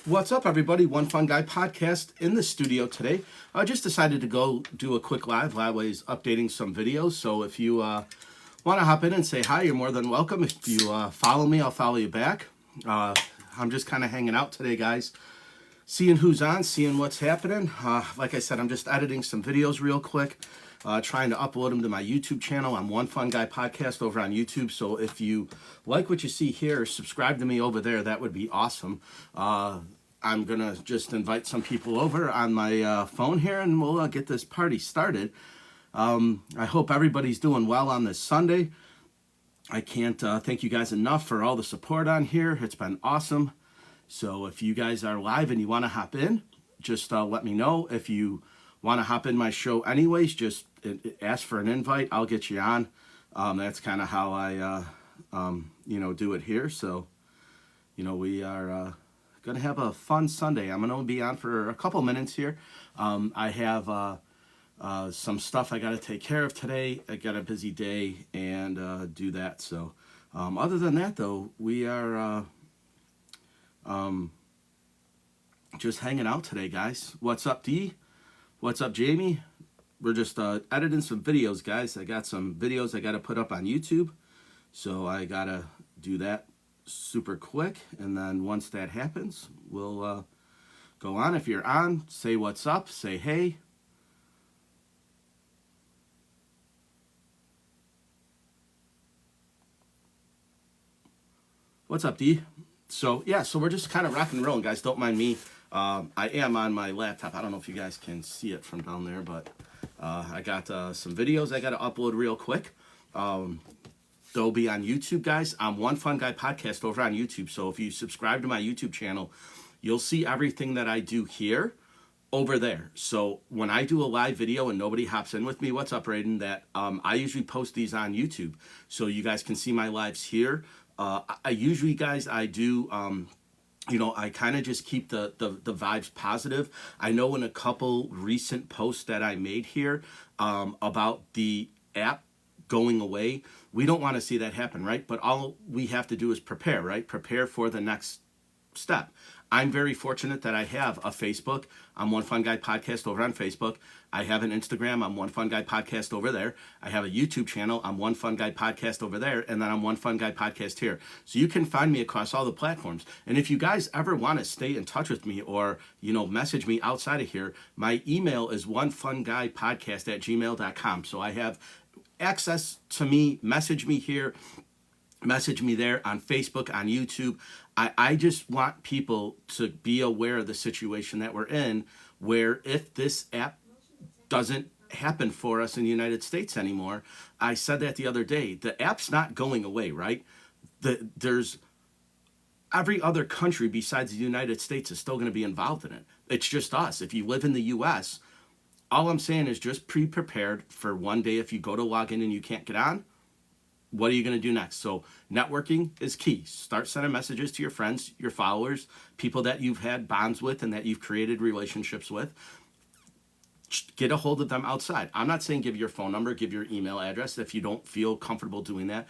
What's up, everybody? One Fun Guy podcast in the studio today. I just decided to go do a quick live. Liveway's updating some videos, so if you want to hop in and say hi, you're more than welcome. If you follow me, I'll follow you back. I'm just kind of hanging out today, guys. Seeing who's on, seeing what's happening. Like I said, I'm just editing some videos real quick. Trying to upload them to my YouTube channel. I'm One Fun Guy Podcast over on YouTube. So if you like what you see here, subscribe to me over there. That would be awesome. I'm going to just invite some people over on my phone here, and we'll get this party started. I hope everybody's doing well on this Sunday. I can't thank you guys enough for all the support on here. It's been awesome. So if you guys are live and you want to hop in, just let me know. If you want to hop in my show anyways, just ask for an invite. I'll get you on. That's kind of how I, do it here. So, we are going to have a fun Sunday. I'm going to be on for a couple minutes here. I have some stuff I got to take care of today. I got a busy day and do that. So, other than that, though, we are just hanging out today, guys. What's up, D? What's up, Jamie? We're just editing some videos, guys. I got some videos I got to put up on YouTube. So I got to do that super quick. And then once that happens, we'll go on. If you're on, say what's up. Say hey. What's up, D? So, yeah, so we're just kind of rocking and rolling, guys. Don't mind me. I am on my laptop. I don't know if you guys can see it from down there, but I got some videos I got to upload real quick. They'll be on YouTube, guys. I'm One Fun Guy Podcast over on YouTube. So if you subscribe to my YouTube channel, you'll see everything that I do here over there. So when I do a live video and nobody hops in with me, what's up, Raiden? That I usually post these on YouTube. So you guys can see my lives here. I usually, guys, I do... I kind of just keep the vibes positive. I know in a couple recent posts that I made here about the app going away, we don't want to see that happen, right? But all we have to do is prepare, right? Prepare for the next step. I'm very fortunate that I have a Facebook. I'm One Fun Guy Podcast over on Facebook. I have an Instagram. I'm One Fun Guy Podcast over there. I have a YouTube channel. I'm One Fun Guy Podcast over there. And then I'm One Fun Guy Podcast here. So you can find me across all the platforms. And if you guys ever want to stay in touch with me or, message me outside of here, my email is onefunguypodcast@gmail.com. So I have access to me. Message me here. Message me there on Facebook, on YouTube. I just want people to be aware of the situation that we're in, where if this app doesn't happen for us in the United States anymore, I said that the other day, the app's not going away, right? There's every other country besides the United States is still going to be involved in it. It's just us. If you live in the U.S., all I'm saying is just pre-prepared for one day if you go to log in and you can't get on. What are you going to do next? So networking is key. Start sending messages to your friends, your followers, people that you've had bonds with and that you've created relationships with. Get a hold of them outside. I'm not saying give your phone number, give your email address if you don't feel comfortable doing that.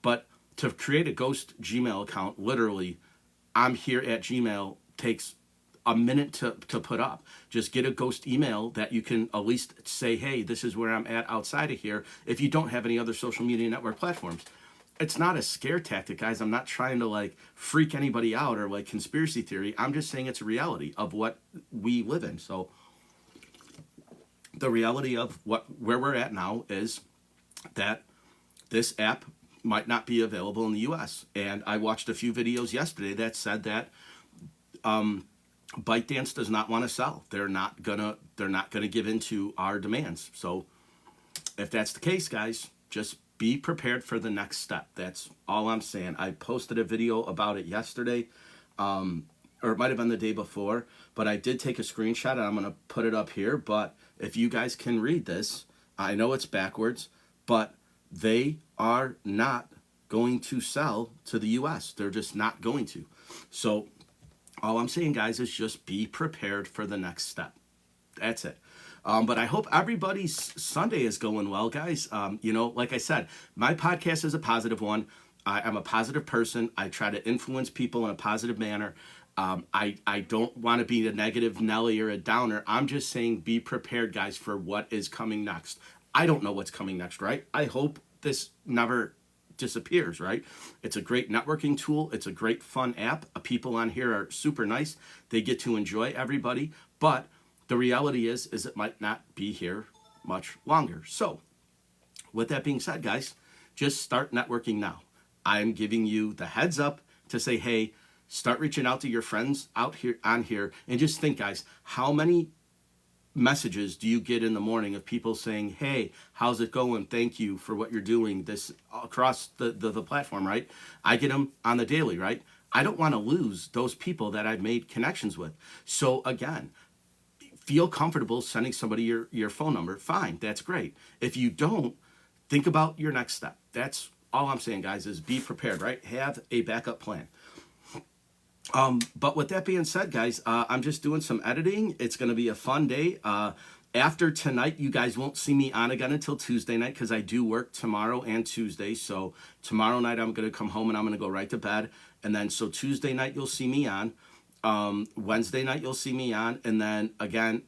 But to create a ghost Gmail account, literally, I'm here at Gmail takes a minute to put up. Just get a ghost email that you can at least say, hey, this is where I'm at outside of here, if you don't have any other social media network platforms. It's not a scare tactic, guys. I'm not trying to freak anybody out or conspiracy theory. I'm just saying it's a reality of what we live in. So the reality of where we're at now is that this app might not be available in the US. And I watched a few videos yesterday that said that ByteDance does not want to sell. They're not gonna give in to our demands. So if that's the case, guys, just be prepared for the next step. That's all I'm saying. I posted a video about it yesterday, or it might have been the day before, but I did take a screenshot and I'm gonna put it up here. But if you guys can read this, I know it's backwards, but they are not going to sell to the US. They're just not going to. So all I'm saying, guys, is just be prepared for the next step. That's it. But I hope everybody's Sunday is going well, guys. Like I said, my podcast is a positive one. I'm a positive person. I try to influence people in a positive manner. I don't want to be a negative Nelly or a downer. I'm just saying be prepared, guys, for what is coming next. I don't know what's coming next, right? I hope this never disappears, right? It's a great networking tool. It's a great fun app. People on here are super nice. They get to enjoy everybody. But the reality is it might not be here much longer. So with that being said, guys, just start networking now. I'm giving you the heads up to say, hey, start reaching out to your friends out here on here, and just think, guys, how many messages do you get in the morning of people saying, hey, how's it going? Thank you for what you're doing, this across the platform, right? I get them on the daily, right? I don't want to lose those people that I've made connections with. So again, feel comfortable sending somebody your phone number. Fine, that's great. If you don't, think about your next step. That's all I'm saying, guys, is be prepared, right? Have a backup plan. But with that being said, guys, I'm just doing some editing. It's going to be a fun day. After tonight, you guys won't see me on again until Tuesday night because I do work tomorrow and Tuesday. So tomorrow night, I'm going to come home and I'm going to go right to bed. And then so Tuesday night, you'll see me on. Wednesday night, you'll see me on. And then again,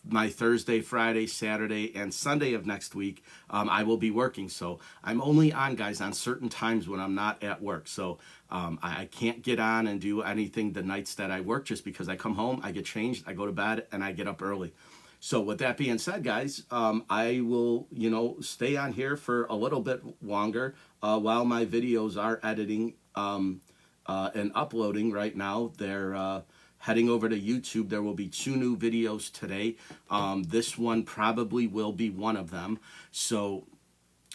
my Thursday, Friday, Saturday, and Sunday of next week, I will be working. So I'm only on, guys, on certain times when I'm not at work. So I can't get on and do anything the nights that I work just because I come home, I get changed, I go to bed, and I get up early. So with that being said, guys, I will, stay on here for a little bit longer while my videos are editing and uploading right now. They're heading over to YouTube. There will be 2 new videos today. This one probably will be one of them. So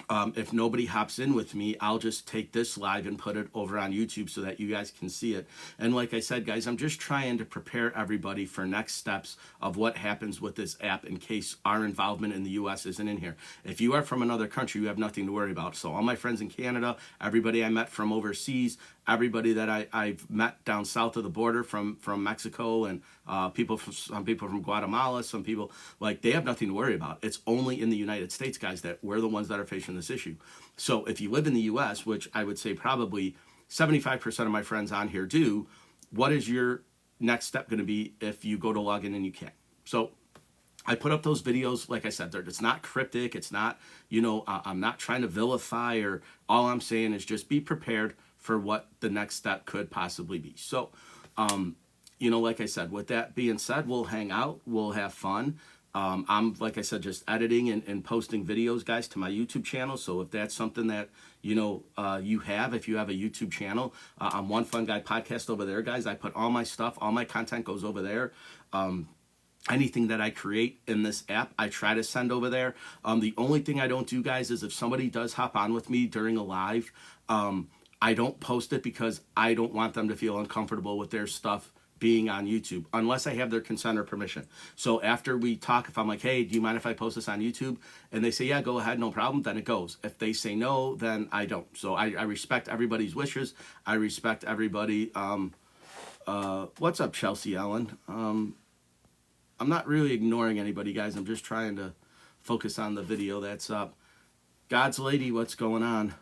if nobody hops in with me, I'll just take this live and put it over on YouTube so that you guys can see it. And like I said, guys, I'm just trying to prepare everybody for next steps of what happens with this app in case our involvement in the U.S. isn't in here. If you are from another country, you have nothing to worry about. So all my friends in Canada, everybody I met from overseas, everybody that I've met down south of the border from Mexico, and some people from Guatemala, some people, like, they have nothing to worry about. It's only in the United States, guys, that we're the ones that are facing this issue. So if you live in the U.S., which I would say probably 75% of my friends on here do, what is your next step going to be if you go to log in and you can't? So I put up those videos, like I said, it's not cryptic. It's not, I'm not trying to vilify, or all I'm saying is just be prepared for what the next step could possibly be. So, like I said, with that being said, we'll hang out, we'll have fun. I'm, like I said, just editing and posting videos, guys, to my YouTube channel. So if that's something that, if you have a YouTube channel, I'm One Fun Guy Podcast over there, guys. I put all my stuff, all my content goes over there. Anything that I create in this app, I try to send over there. The only thing I don't do, guys, is if somebody does hop on with me during a live, I don't post it because I don't want them to feel uncomfortable with their stuff being on YouTube unless I have their consent or permission. So after we talk, if I'm like, hey, do you mind if I post this on YouTube? And they say, yeah, go ahead, no problem, then it goes. If they say no, then I don't. So I respect everybody's wishes. I respect everybody. What's up, Chelsea Ellen? I'm not really ignoring anybody, guys. I'm just trying to focus on the video that's up. God's Lady, what's going on?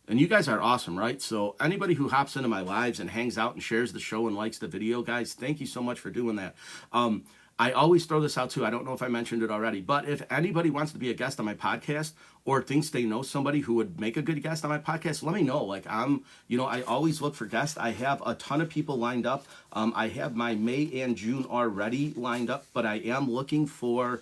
And you guys are awesome, right? So anybody who hops into my lives and hangs out and shares the show and likes the video, guys, thank you so much for doing that. I always throw this out too. I don't know if I mentioned it already, but if anybody wants to be a guest on my podcast or thinks they know somebody who would make a good guest on my podcast, let me know. Like, I always look for guests. I have a ton of people lined up. I have my May and June already lined up, but I am looking for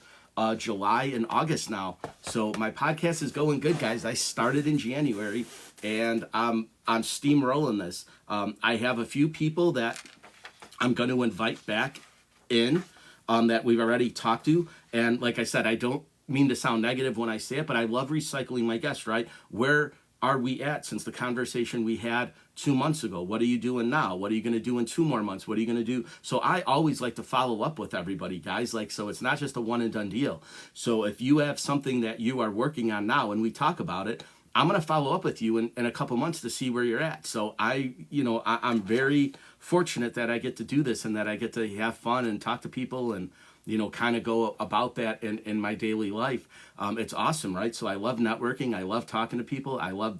July and August now. So my podcast is going good, guys. I started in January and I'm steamrolling this. I have a few people that I'm going to invite back in that we've already talked to. And like I said, I don't mean to sound negative when I say it, but I love recycling my guests, right? Where are we at since the conversation we had 2 months ago? What are you doing now? What are you going to do in 2 more months? What are you going to do? So I always like to follow up with everybody, guys. So it's not just a one and done deal. So if you have something that you are working on now and we talk about it, I'm going to follow up with you in a couple months to see where you're at. So I'm very fortunate that I get to do this and that I get to have fun and talk to people and kind of go about that in my daily life. It's awesome, right? So I love networking. I love talking to people. I love,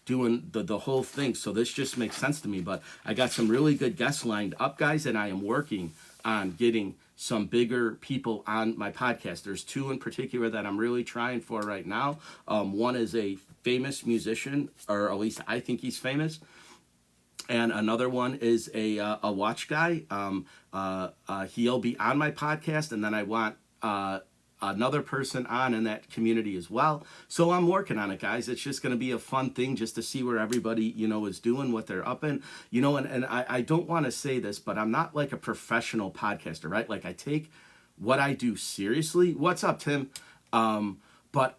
doing the whole thing. So this just makes sense to me. But I got some really good guests lined up, guys, and I am working on getting some bigger people on my podcast. There's two in particular that I'm really trying for right now. One is a famous musician, or at least I think he's famous. And another one is a watch guy. He'll be on my podcast, and then I want another person on in that community as well. So I'm working on it, guys. It's just going to be a fun thing just to see where everybody, is doing, what they're up in, and I don't want to say this, but I'm not like a professional podcaster, right? Like I take what I do seriously. What's up, Tim? But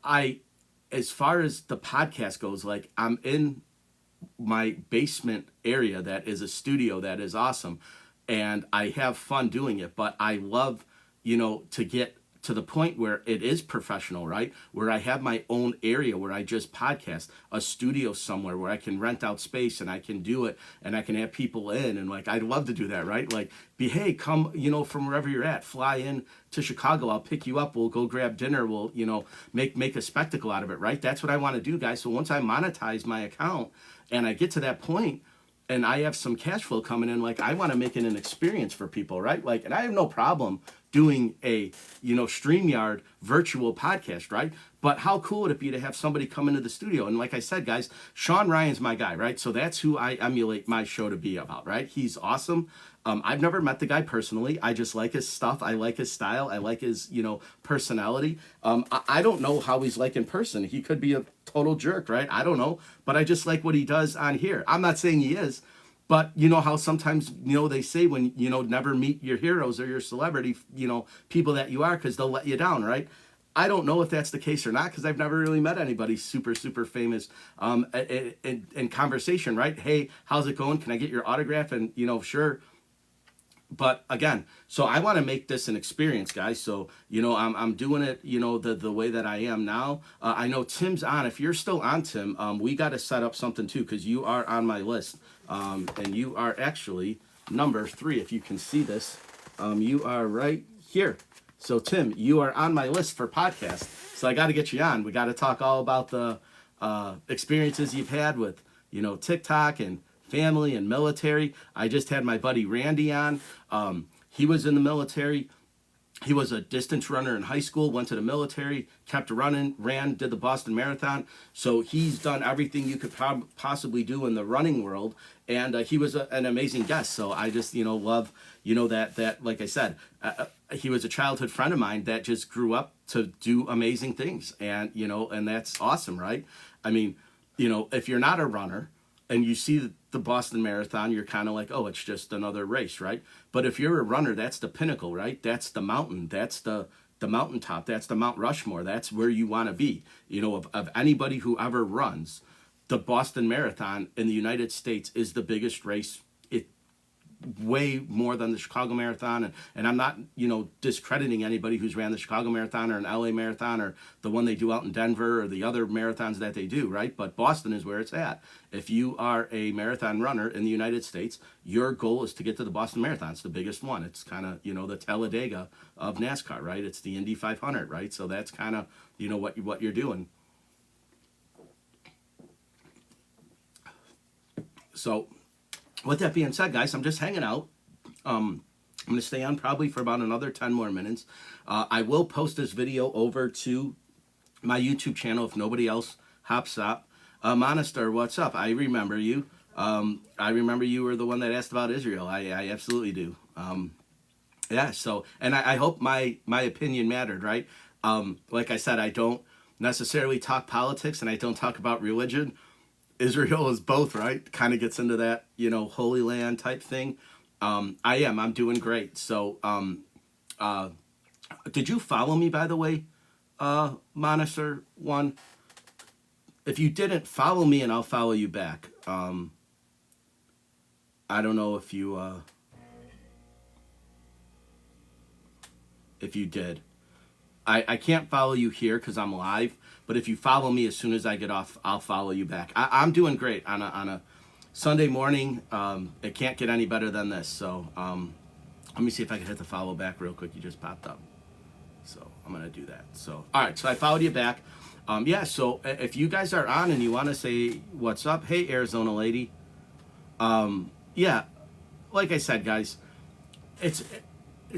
as far as the podcast goes, like I'm in my basement area that is a studio that is awesome, and I have fun doing it, but I love to get to the point where it is professional, right? Where I have my own area where I just podcast, a studio somewhere where I can rent out space and I can do it and I can have people in, and like I'd love to do that, right? Like hey, come, from wherever you're at, fly in to Chicago, I'll pick you up, we'll go grab dinner, we'll, make a spectacle out of it, right? That's what I want to do, guys. So once I monetize my account and I get to that point and I have some cash flow coming in, like I want to make it an experience for people, right? Like, and I have no problem doing a, StreamYard virtual podcast, right? But how cool would it be to have somebody come into the studio? And like I said, guys, Sean Ryan's my guy, right? So that's who I emulate my show to be about, right? He's awesome. I've never met the guy personally. I just like his stuff. I like his style. I like his, personality. I don't know how he's like in person. He could be a total jerk, right? I don't know. But I just like what he does on here. I'm not saying he is. But you know how sometimes, they say when, never meet your heroes or your celebrity, people that you are, because they'll let you down, right? I don't know if that's the case or not, because I've never really met anybody super, super famous in conversation, right? Hey, how's it going? Can I get your autograph? And, sure. But again, so I want to make this an experience, guys. So, I'm doing it, the way that I am now. I know Tim's on. If you're still on, Tim, we got to set up something too, because you are on my list. And you are actually number 3. If you can see this, you are right here. So Tim, you are on my list for podcast. So I got to get you on. We got to talk all about the experiences you've had with, TikTok and family and military. I just had my buddy Randy on. He was in the military. He was a distance runner in high school, went to the military, kept running, did the Boston Marathon. So he's done everything you could possibly do in the running world. And he was an amazing guest. So I just, love, that like I said, he was a childhood friend of mine that just grew up to do amazing things. And, and that's awesome, right? I mean, if you're not a runner and you see the Boston Marathon, you're kind of like, oh, it's just another race, right? But if you're a runner, that's the pinnacle, right? That's the mountain. That's the mountaintop. That's the Mount Rushmore. That's where you want to be. Of anybody who ever runs, the Boston Marathon in the United States is the biggest race. Way more than the Chicago Marathon, and I'm not discrediting anybody who's ran the Chicago Marathon or an LA Marathon or the one they do out in Denver or the other marathons that they do, right? But Boston is where it's at. If you are a marathon runner in the United States, your goal is to get to the Boston Marathon. It's the biggest one. It's kind of the Talladega of NASCAR, right? It's the Indy 500, right? So that's kind of what you're doing. So with that being said, guys, I'm just hanging out. I'm going to stay on probably for about another 10 more minutes. I will post this video over to my YouTube channel if nobody else hops up. Monistar, what's up? I remember you. I remember you were the one that asked about Israel. I absolutely do. Yeah, so, and I hope my opinion mattered, right? Like I said, I don't necessarily talk politics and I don't talk about religion. Israel is both, right? Kind of gets into that, Holy Land type thing. I'm doing great. So, did you follow me, by the way, Monistar one? If you didn't, follow me and I'll follow you back. I don't know if you did. I can't follow you here because I'm live. But if you follow me as soon as I get off, I'll follow you back. I'm doing great on a Sunday morning. It can't get any better than this. So Let me see if I can hit the follow back real quick. You just popped up. So I'm going to do that. So, all right. So I followed you back. Yeah. So if you guys are on and you want to say what's up, hey, Arizona lady. Yeah. Like I said, guys, it's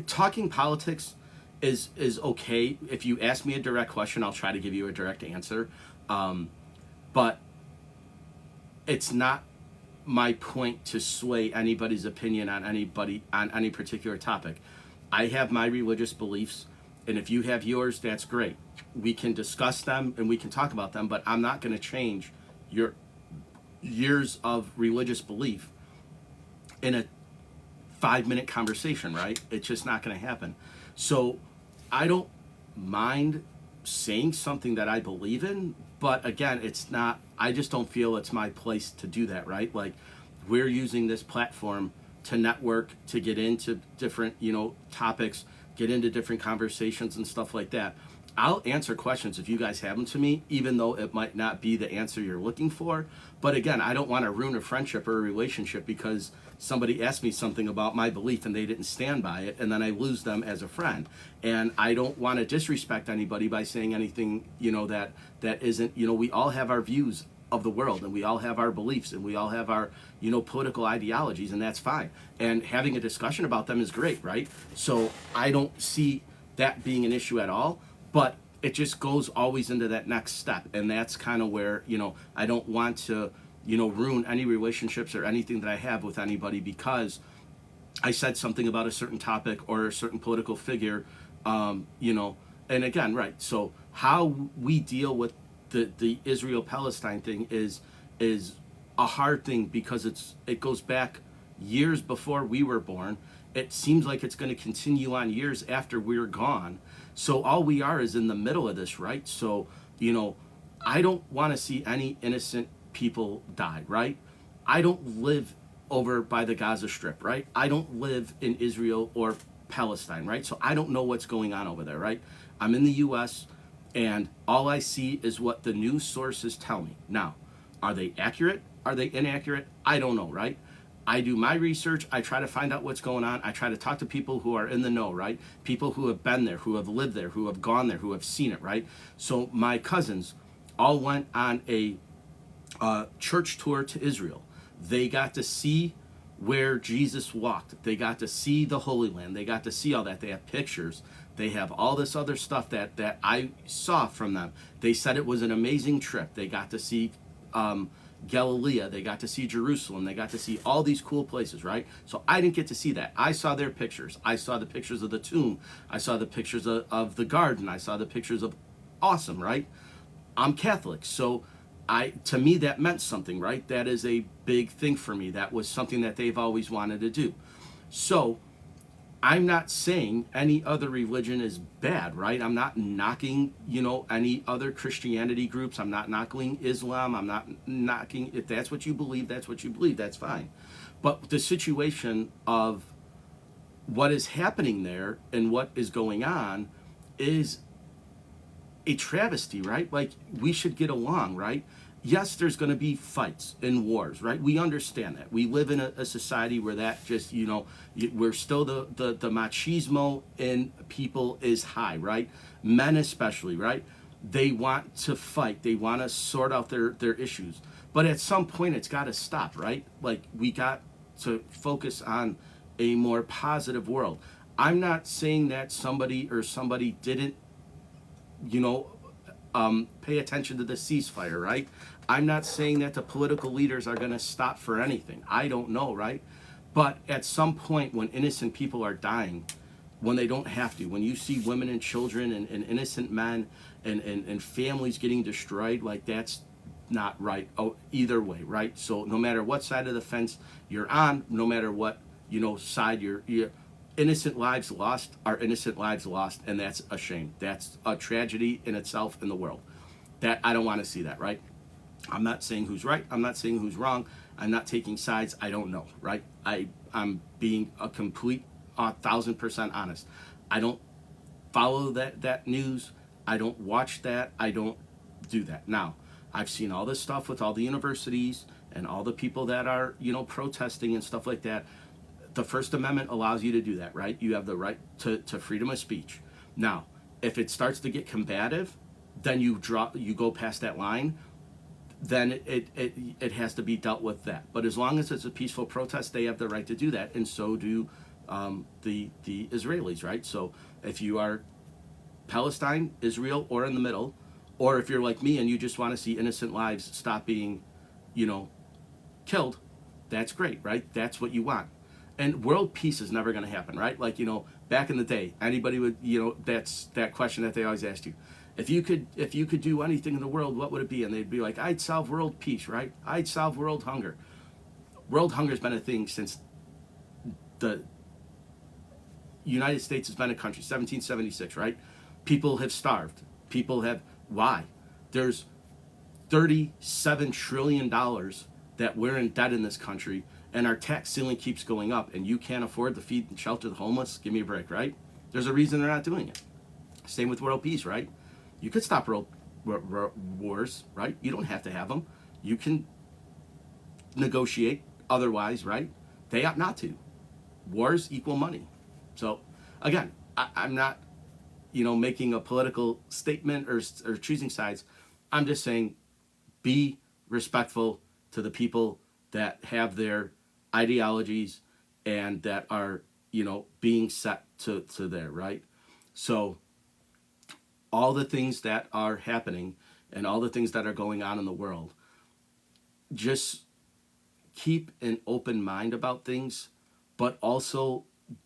talking politics is okay. If you ask me a direct question, I'll try to give you a direct answer. But it's not my point to sway anybody's opinion on any particular topic. I have my religious beliefs, and if you have yours, that's great. We can discuss them and we can talk about them, but I'm not going to change your years of religious belief in a 5-minute conversation, right? It's just not going to happen. So I don't mind saying something that I believe in, but again, it's not, I just don't feel it's my place to do that, right? Like, we're using this platform to network, to get into different, topics, get into different conversations and stuff like that. I'll answer questions if you guys have them to me, even though it might not be the answer you're looking for. But again, I don't want to ruin a friendship or a relationship because somebody asked me something about my belief and they didn't stand by it, and then I lose them as a friend. And I don't want to disrespect anybody by saying anything, that isn't, we all have our views of the world, and we all have our beliefs, and we all have our, political ideologies, and that's fine. And having a discussion about them is great, right? So I don't see that being an issue at all, but it just goes always into that next step. And that's kind of where, I don't want to, ruin any relationships or anything that I have with anybody because I said something about a certain topic or a certain political figure, and again, right. So how we deal with the Israel-Palestine thing is a hard thing because it goes back years before we were born. It seems like it's going to continue on years after we're gone. So all we are is in the middle of this, right? So, I don't want to see any innocent people die, right? I don't live over by the Gaza Strip, right? I don't live in Israel or Palestine, right? So I don't know what's going on over there, right? I'm in the U.S., and all I see is what the news sources tell me. Now, are they accurate? Are they inaccurate? I don't know, right? I do my research. I try to find out what's going on. I try to talk to people who are in the know, right? People who have been there, who have lived there, who have gone there, who have seen it, right? So my cousins all went on a church tour to Israel. They got to see where Jesus walked. They got to see the Holy Land. They got to see all that. They have pictures. They have all this other stuff that I saw from them. They said it was an amazing trip. They got to see Galilee. They got to see Jerusalem. They got to see all these cool places, right? So I didn't get to see that. I saw their pictures. I saw the pictures of the tomb. I saw the pictures of the garden. I saw the pictures of awesome, right? I'm Catholic, so to me that meant something, right? That is a big thing for me. That was something that they've always wanted to do. So I'm not saying any other religion is bad, right? I'm not knocking, any other Christianity groups. I'm not knocking Islam. I'm not knocking, if that's what you believe, that's what you believe. That's fine. But the situation of what is happening there and what is going on is a travesty, right? Like, we should get along, right? Yes, there's going to be fights and wars, right? We understand that. We live in a society where that just, we're still the machismo in people is high, right? Men especially, right? They want to fight. They want to sort out their issues. But at some point, it's got to stop, right? Like, we got to focus on a more positive world. I'm not saying that somebody didn't, pay attention to the ceasefire, right? I'm not saying that the political leaders are going to stop for anything. I don't know, right? But at some point, when innocent people are dying, when they don't have to, when you see women and children and innocent men and families getting destroyed, like, that's not right either way, right? So no matter what side of the fence you're on, no matter what, side you're innocent lives lost are innocent lives lost, and that's a shame. That's a tragedy in itself in the world. That I don't want to see that, right? I'm not saying who's right. I'm not saying who's wrong. I'm not taking sides. I don't know, right? I'm being a complete 1,000% honest. I don't follow that news. I don't watch that. I don't do that. Now, I've seen all this stuff with all the universities and all the people that are, protesting and stuff like that. The First Amendment allows you to do that, right? You have the right to freedom of speech. Now, if it starts to get combative, then you go past that line, then it has to be dealt with that. But as long as it's a peaceful protest, they have the right to do that, and so do the Israelis, right? So if you are Palestine, Israel, or in the middle, or if you're like me and you just want to see innocent lives stop being, you know, killed, that's great, right? That's what you want. And world peace is never going to happen, right? Like, back in the day, anybody would, that's that question that they always asked you. If you could do anything in the world, what would it be? And they'd be like, I'd solve world peace, right? I'd solve world hunger. World hunger's been a thing since the United States has been a country, 1776, right? People have starved. Why? There's $37 trillion that we're in debt in this country, and our tax ceiling keeps going up, and you can't afford to feed and shelter the homeless. Give me a break, right? There's a reason they're not doing it. Same with world peace, right? You could stop world wars, right? You don't have to have them. You can negotiate otherwise, right? They ought not to. Wars equal money. So, again, I'm not, making a political statement or choosing sides. I'm just saying, be respectful to the people that have their ideologies and that are, being set to there, right? So all the things that are happening and all the things that are going on in the world, just keep an open mind about things, but also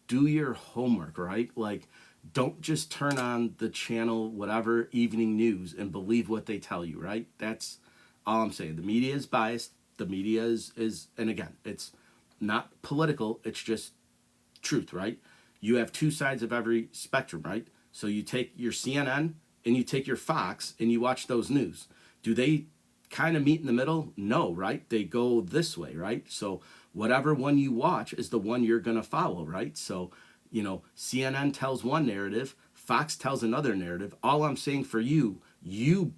do your homework, right? Like, don't just turn on the channel, whatever, evening news and believe what they tell you, right? That's all I'm saying. The media is biased. The media is, and again, it's not political. It's just truth, right? You have two sides of every spectrum, right? So you take your CNN and you take your Fox and you watch those news. Do they kind of meet in the middle? No, right? They go this way, right? So whatever one you watch is the one you're going to follow, right? So, CNN tells one narrative, Fox tells another narrative. All I'm saying for you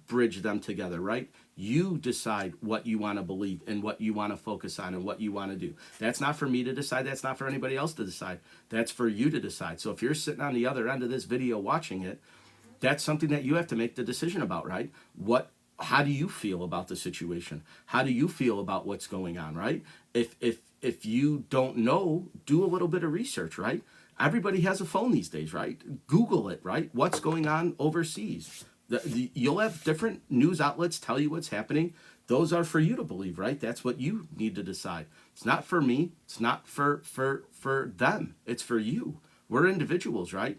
bridge them together, right? You decide what you want to believe and what you want to focus on and what you want to do. That's not for me to decide. That's not for anybody else to decide. That's for you to decide. So if you're sitting on the other end of this video watching it, that's something that you have to make the decision about, right? How do you feel about the situation? How do you feel about what's going on, right? If you don't know, do a little bit of research, right? Everybody has a phone these days, right? Google it, right? What's going on overseas? You'll have different news outlets tell you what's happening. Those are for you to believe, right? That's what you need to decide. It's not for me. It's not for them. It's for you. We're individuals, right?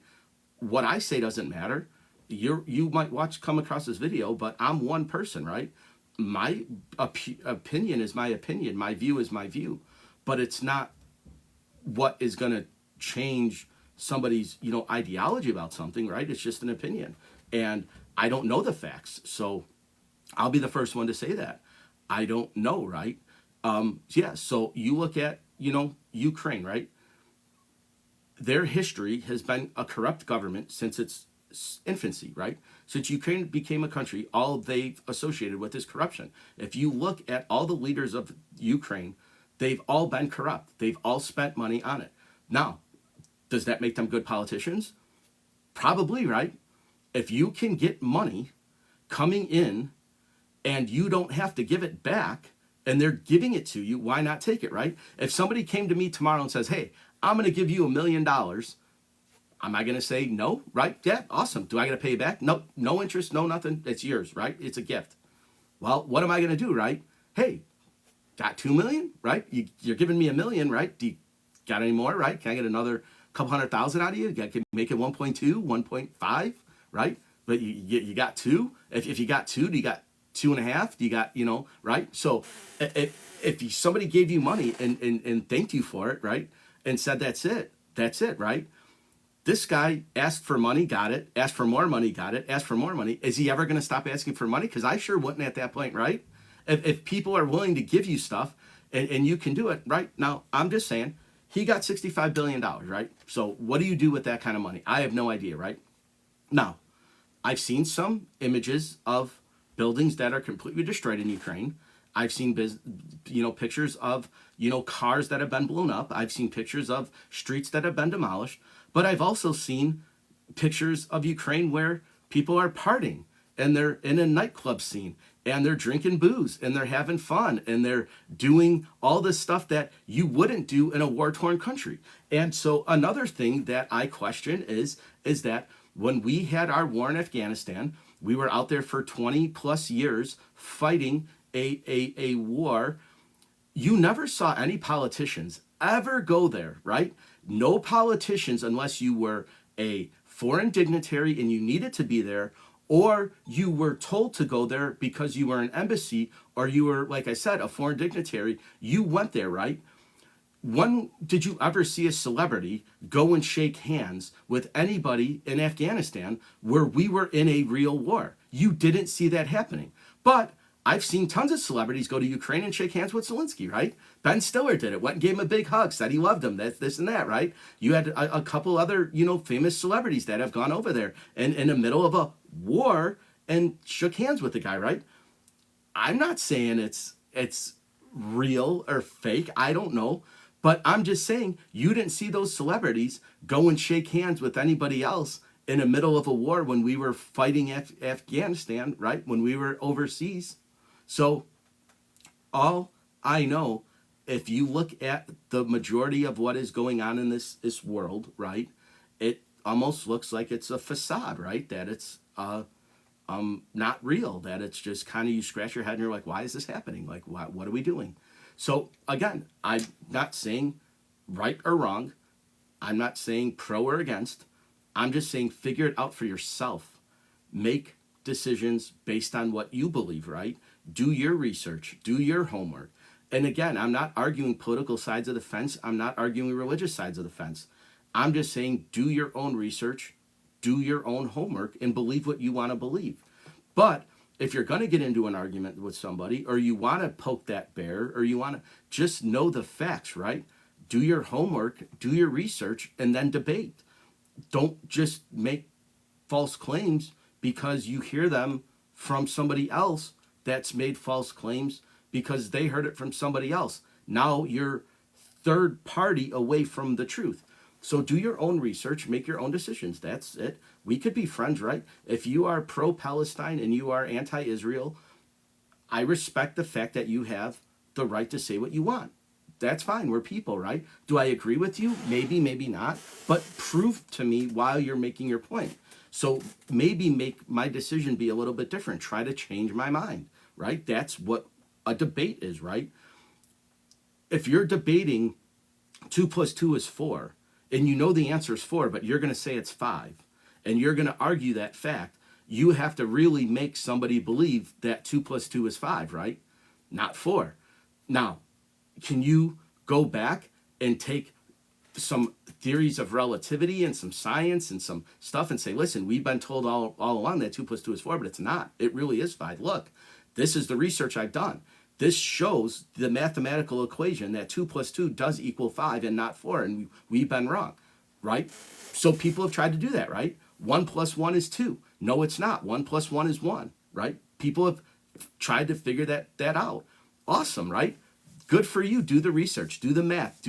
What I say doesn't matter. You might come across this video, but I'm one person, right? My opinion is my opinion. My view is my view. But it's not what is going to change somebody's, ideology about something, right? It's just an opinion. And I don't know the facts. So I'll be the first one to say that. I don't know, right? Yeah, so you look at, Ukraine, right? Their history has been a corrupt government since its infancy, right? Since Ukraine became a country, all they've associated with is corruption. If you look at all the leaders of Ukraine, they've all been corrupt. They've all spent money on it. Now, does that make them good politicians? Probably, right? If you can get money coming in and you don't have to give it back and they're giving it to you, why not take it, right? If somebody came to me tomorrow and says, hey, I'm going to give you $1 million, am I going to say no, right? Yeah, awesome. Do I got to pay you back? No, no interest, no nothing. It's yours, right? It's a gift. Well, what am I going to do, right? Hey, got 2 million, right? You're giving me $1 million, right? Do you got any more, right? Can I get another couple 100,000 out of you? Can make it 1.2, 1.5, right? But you got 2. If you got 2, do you got 2.5? Do you got, right? So if somebody gave you money and thanked you for it, right? And said, that's it, right? This guy asked for money, got it. Asked for more money, got it. Asked for more money. Is he ever going to stop asking for money? Because I sure wouldn't at that point, right? If people are willing to give you stuff and you can do it, right? Now, I'm just saying, he got $65 billion, right? So what do you do with that kind of money? I have no idea, right? Now, I've seen some images of buildings that are completely destroyed in Ukraine. I've seen pictures of cars that have been blown up. I've seen pictures of streets that have been demolished. But I've also seen pictures of Ukraine where people are partying and they're in a nightclub scene and they're drinking booze and they're having fun and they're doing all this stuff that you wouldn't do in a war-torn country. And so another thing that I question is that when we had our war in Afghanistan, we were out there for 20 plus years fighting a war. You never saw any politicians ever go there, right? No politicians, unless you were a foreign dignitary and you needed to be there, or you were told to go there because you were an embassy, or you were, like I said, a foreign dignitary. You went there, right? When did you ever see a celebrity go and shake hands with anybody in Afghanistan where we were in a real war? You didn't see that happening. But I've seen tons of celebrities go to Ukraine and shake hands with Zelensky, right? Ben Stiller did it, went and gave him a big hug, said he loved him, that's this and that, right? You had a couple other, famous celebrities that have gone over there and in the middle of a war and shook hands with the guy, right? I'm not saying it's real or fake, I don't know. But I'm just saying, you didn't see those celebrities go and shake hands with anybody else in the middle of a war when we were fighting Afghanistan, right? When we were overseas. So all I know, if you look at the majority of what is going on in this world, right, it almost looks like it's a facade, right? That it's not real, that it's just kind of you scratch your head and you're like, why is this happening? Like, what are we doing? So again, I'm not saying right or wrong. I'm not saying pro or against. I'm just saying figure it out for yourself. Make decisions based on what you believe, right? Do your research, do your homework. And again, I'm not arguing political sides of the fence. I'm not arguing religious sides of the fence. I'm just saying do your own research, do your own homework, and believe what you want to believe. But if you're going to get into an argument with somebody, or you want to poke that bear, or you want to just know the facts, right? Do your homework, do your research, and then debate. Don't just make false claims because you hear them from somebody else that's made false claims because they heard it from somebody else. Now you're third party away from the truth. So do your own research, make your own decisions. That's it. We could be friends, right? If you are pro-Palestine and you are anti-Israel, I respect the fact that you have the right to say what you want. That's fine. We're people, right? Do I agree with you? Maybe, maybe not. But prove to me while you're making your point. So maybe make my decision be a little bit different. Try to change my mind, right? That's what a debate is, right? If you're debating 2 + 2 is 4, and you know the answer is 4, but you're going to say it's 5, and you're going to argue that fact, you have to really make somebody believe that 2 + 2 is 5, right? Not 4. Now, can you go back and take some theories of relativity and some science and some stuff and say, listen, we've been told all along that 2 + 2 is 4, but it's not. It really is 5. Look, this is the research I've done. This shows the mathematical equation that 2 + 2 does equal 5 and not 4, and we've been wrong, right? So people have tried to do that, right? 1 + 1 is 2. No, it's not. 1 + 1 is 1, right? People have tried to figure that out. Awesome, right? Good for you. Do the research, do the math,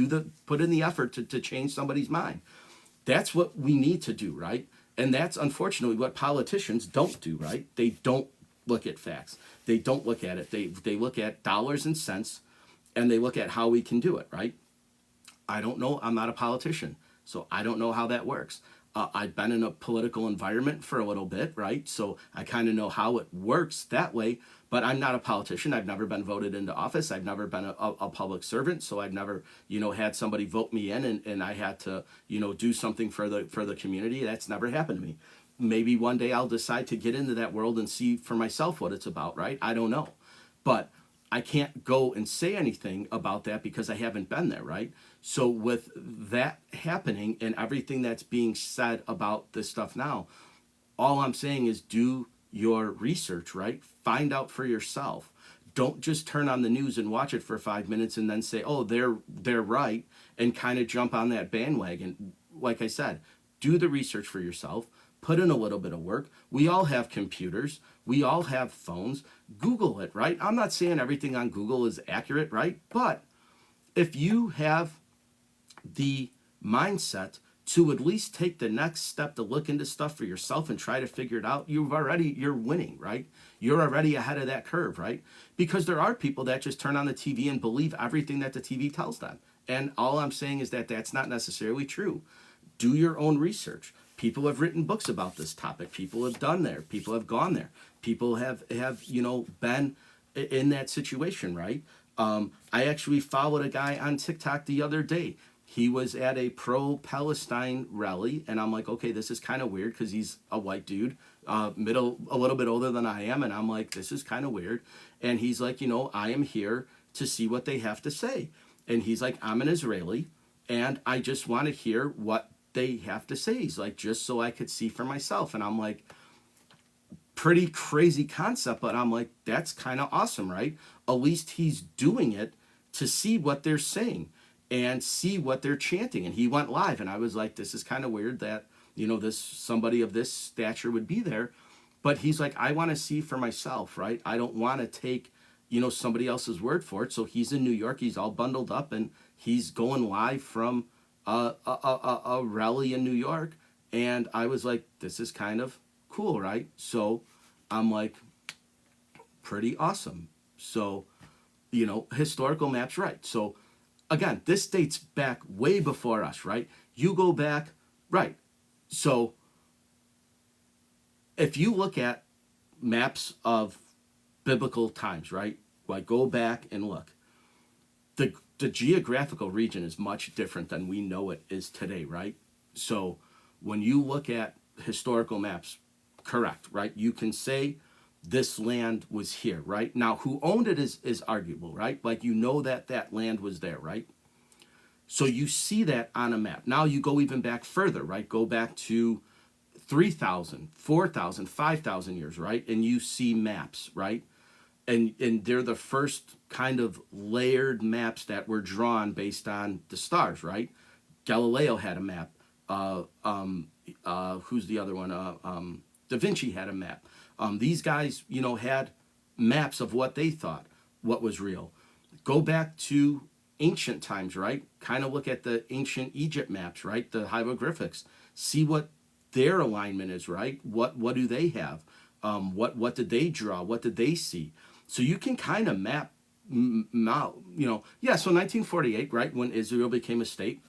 put in the effort to change somebody's mind. That's what we need to do, right? And that's unfortunately what politicians don't do, right? They don't look at facts. They don't look at it. They look at dollars and cents, and they look at how we can do it, right? I don't know. I'm not a politician, so I don't know how that works. I've been in a political environment for a little bit, right? So I kind of know how it works that way, but I'm not a politician. I've never been voted into office. I've never been a public servant, so I've never, had somebody vote me in and I had to, do something for the community. That's never happened to me. Maybe one day I'll decide to get into that world and see for myself what it's about, right? I don't know. But I can't go and say anything about that because I haven't been there, right? So with that happening and everything that's being said about this stuff now, all I'm saying is do your research, right? Find out for yourself. Don't just turn on the news and watch it for 5 minutes and then say, oh, they're right, and kind of jump on that bandwagon. Like I said, do the research for yourself. put in a little bit of work. We all have computers. We all have phones. Google it, right? I'm not saying everything on Google is accurate, right? But if you have the mindset to at least take the next step to look into stuff for yourself and try to figure it out, you're winning, right? You're already ahead of that curve, right? Because there are people that just turn on the TV and believe everything that the TV tells them. And all I'm saying is that that's not necessarily true. Do your own research. People have written books about this topic. People have done there. People have gone there. People have been in that situation, right? I actually followed a guy on TikTok the other day. He was at a pro-Palestine rally, and I'm like, okay, this is kind of weird because he's a white dude, a little bit older than I am, and I'm like, this is kind of weird. And he's like, I am here to see what they have to say. And he's like, I'm an Israeli, and I just want to hear what they have to say. He's like, just so I could see for myself. And I'm like, pretty crazy concept, but I'm like, that's kind of awesome, right? At least he's doing it to see what they're saying and see what they're chanting. And he went live, and I was like, this is kind of weird that this somebody of this stature would be there. But he's like, I want to see for myself, right? I don't want to take somebody else's word for it. So he's in New York, he's all bundled up, and he's going live from a rally in New York. And I was like, this is kind of cool, right? So I'm like, pretty awesome. So historical maps, right? So again, this dates back way before us, right? You go back, right? So if you look at maps of biblical times, right? Like go back and look. The geographical region is much different than we know it is today, right? So when you look at historical maps, correct, right? You can say this land was here, right? Now, who owned it is arguable, right? Like that land was there, right? So you see that on a map. Now you go even back further, right? Go back to 3,000, 4,000, 5,000 years, right? And you see maps, right? And they're the first kind of layered maps that were drawn based on the stars, right? Galileo had a map. Who's the other one? Da Vinci had a map. These guys, had maps of what they thought, what was real. Go back to ancient times, right? Kind of look at the ancient Egypt maps, right? The hieroglyphics. See what their alignment is, right? What do they have? What did they draw? What did they see? So you can kind of map out, yeah. So 1948, right, when Israel became a state,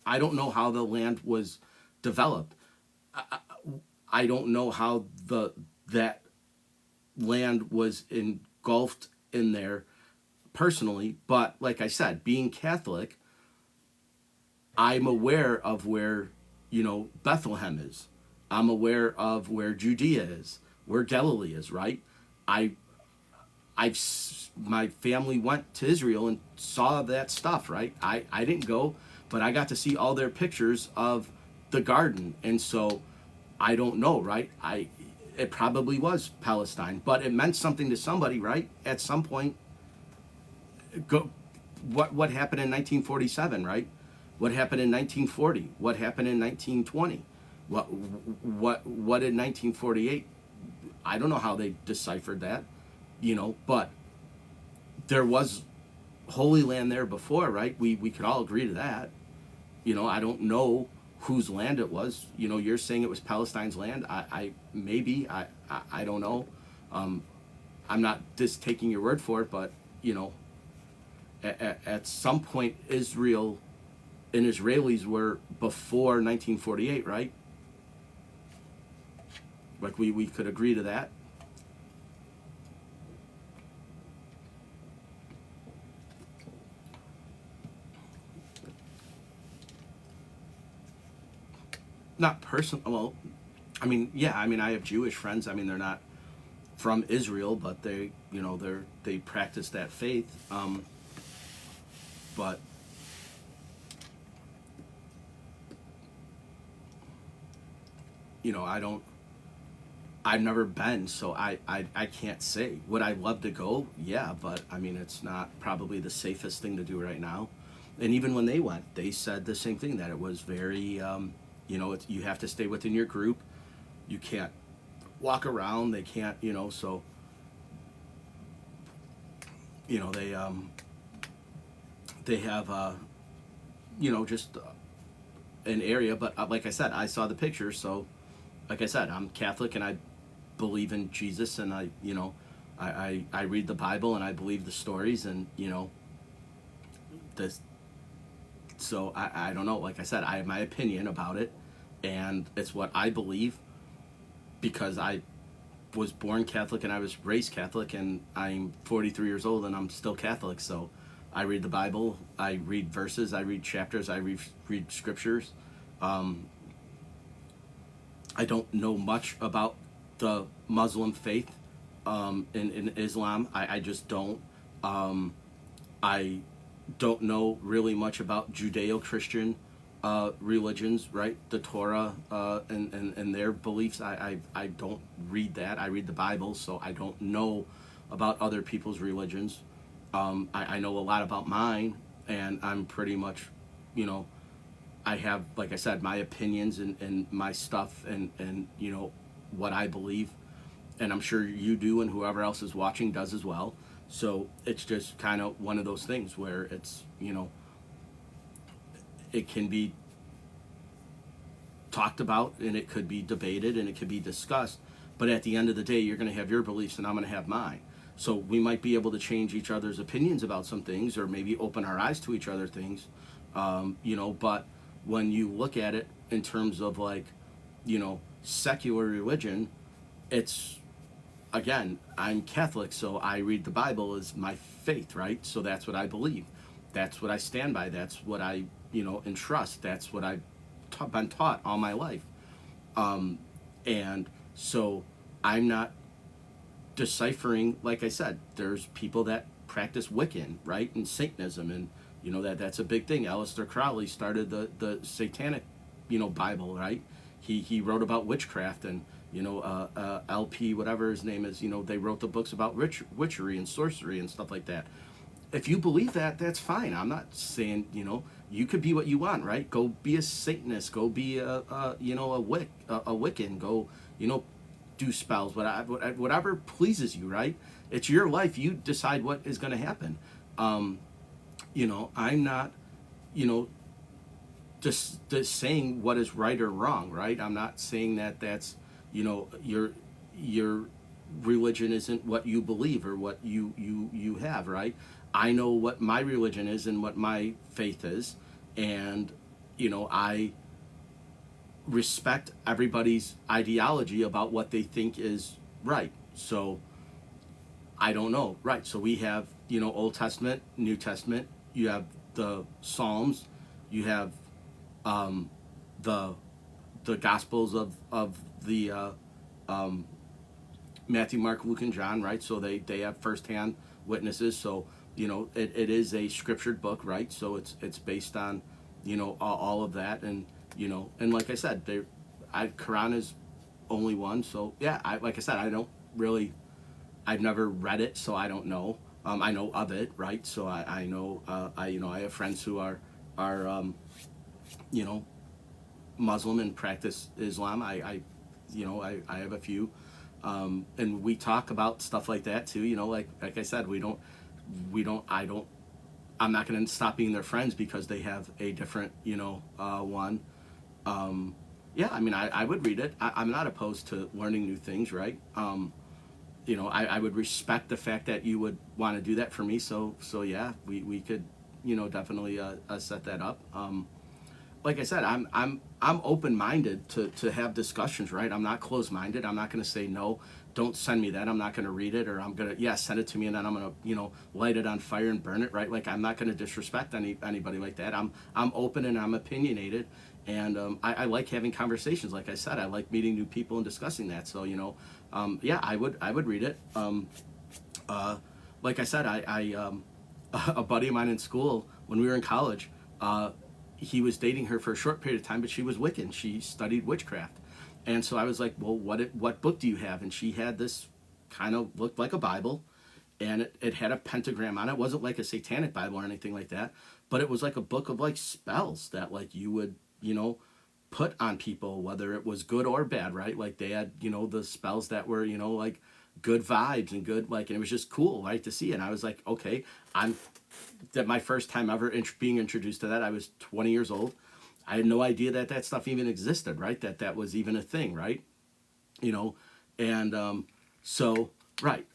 I don't know how the land was developed. I don't know how that land was engulfed in there personally, but like I said, being Catholic, I'm aware of where Bethlehem is. I'm aware of where Judea is, where Galilee is, right? My family went to Israel and saw that stuff, right? I didn't go, but I got to see all their pictures of the garden, and so I don't know, right? It probably was Palestine, but it meant something to somebody, right? At some point, what happened in 1947, right? What happened in 1940? What happened in 1920? What in 1948? I don't know how they deciphered that, but there was Holy Land there before, right? We could all agree to that. I don't know whose land it was. You're saying it was Palestine's land. I don't know. I'm not just taking your word for it, but at some point Israel and Israelis were before 1948, right? Like we could agree to that. Not personal. Well, yeah. I have Jewish friends. They're not from Israel, but they practice that faith. But I don't. I've never been, so I can't say. Would I love to go? Yeah, but it's not probably the safest thing to do right now. And even when they went, they said the same thing, that it was very you have to stay within your group. You can't walk around. They can't, so you know they have just an area. But like I said, I saw the picture, so like I said, I'm Catholic and I believe in Jesus, and I read the Bible and I believe the stories, and this. So I don't know. Like I said, I have my opinion about it, and it's what I believe because I was born Catholic and I was raised Catholic, and I'm 43 years old and I'm still Catholic. So I read the Bible, I read verses, I read chapters, I read scriptures. Um, I don't know much about the Muslim faith in Islam. I just don't. I don't know really much about Judeo-Christian religions, right? The Torah and their beliefs. I don't read that. I read the Bible, so I don't know about other people's religions. I know a lot about mine, and I'm pretty much, I have, like I said, my opinions and my stuff and what I believe, and I'm sure you do, and whoever else is watching does as well. So it's just kind of one of those things where it's, it can be talked about and it could be debated and it could be discussed. But at the end of the day, you're going to have your beliefs and I'm going to have mine. So we might be able to change each other's opinions about some things or maybe open our eyes to each other things, but when you look at it in terms of like, secular religion, it's, again, I'm Catholic, so I read the Bible as my faith, right? So that's what I believe. That's what I stand by. That's what I, entrust. That's what I've been taught all my life. And so I'm not deciphering, like I said, there's people that practice Wiccan, right? And Satanism, and, that's a big thing. Aleister Crowley started the satanic, Bible, right? He wrote about witchcraft and, LP, whatever his name is, they wrote the books about witchery and sorcery and stuff like that. If you believe that, that's fine. I'm not saying, you could be what you want, right? Go be a Satanist, go be a Wiccan, go, do spells, whatever pleases you, right? It's your life. You decide what is going to happen. I'm not, just saying what is right or wrong, right? I'm not saying that that's, your religion isn't what you believe or what you have, right? I know what my religion is and what my faith is, and I respect everybody's ideology about what they think is right. So I don't know, right? So we have Old Testament, New Testament. You have the Psalms. You have the Gospels of the Matthew, Mark, Luke, and John, right? So they have firsthand witnesses. So it is a scriptured book, right? So it's based on all of that, and and like I said, Quran is only one. So yeah, like I said, I've never read it, so I don't know. I know of it, right? So I know I have friends who are Muslim and practice Islam. I have a few, and we talk about stuff like that too. Like I said, I'm not going to stop being their friends because they have a different one. Yeah, I mean, I would read it. I'm not opposed to learning new things, right? I would respect the fact that you would want to do that for me. So yeah, we could definitely set that up. Like I said, I'm open-minded to have discussions, right? I'm not closed-minded. I'm not going to say no, don't send me that. I'm not going to read it, or I'm going to send it to me and then I'm going to light it on fire and burn it, right? Like I'm not going to disrespect anybody like that. I'm open and I'm opinionated, and I like having conversations. Like I said, I like meeting new people and discussing that. So yeah, I would read it. Like I said, I a buddy of mine in school when we were in college. He was dating her for a short period of time, but she was Wiccan. She studied witchcraft. And so I was like, well, what book do you have? And she had this kind of looked like a Bible, and it had a pentagram on it. It wasn't like a satanic Bible or anything like that, but it was like a book of like spells that like you would, put on people, whether it was good or bad, right? Like they had, the spells that were, like good vibes and good, like, and it was just cool, right, to see it. And I was like, okay, I'm that my first time ever being introduced to that. I was 20 years old. I had no idea that that stuff even existed, right? That was even a thing, right? You know, and so right,